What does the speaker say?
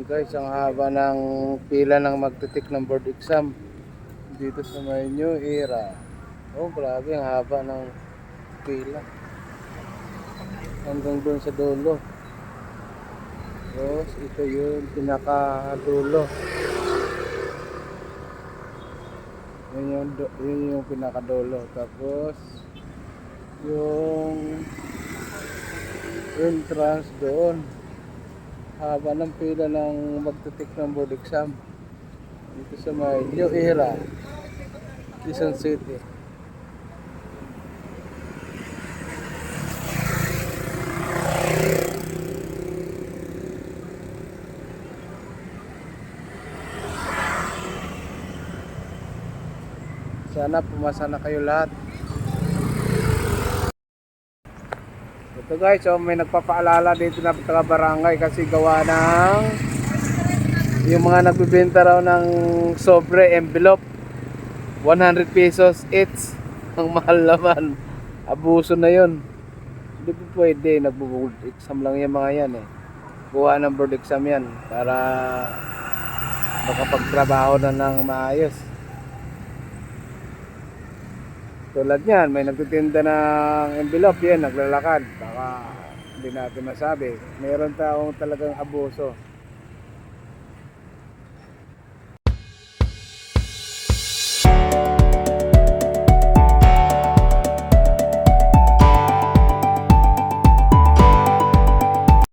Guys, ang haba ng pila ng magtitik ng board exam dito sa may New Era. Oh, grabe ang haba ng pila. Hanggang doon sa dulo. Tapos, ito yung pinakadulo. Yun yung pinakadulo. Tapos, yung entrance doon. Haba ng pila ng magtitik ng board exam dito sa may New Era, Quezon City. Sana pumasa na kayo lahat. Ito guys, so may nagpapaalala dito na taga barangay kasi gawa ng yung mga nagbibenta raw ng sobre envelope 100 pesos each. Ang mahal naman. Abuso na yun. Hindi po pwede, nagbo-board exam lang yung mga yan eh. Kuha ng board exam yan para makapagtrabaho na ng maayos. Tulad yan, may nagtitinda ng envelope yan, naglalakad. Baka hindi natin masabi. Mayroon taong talagang abuso.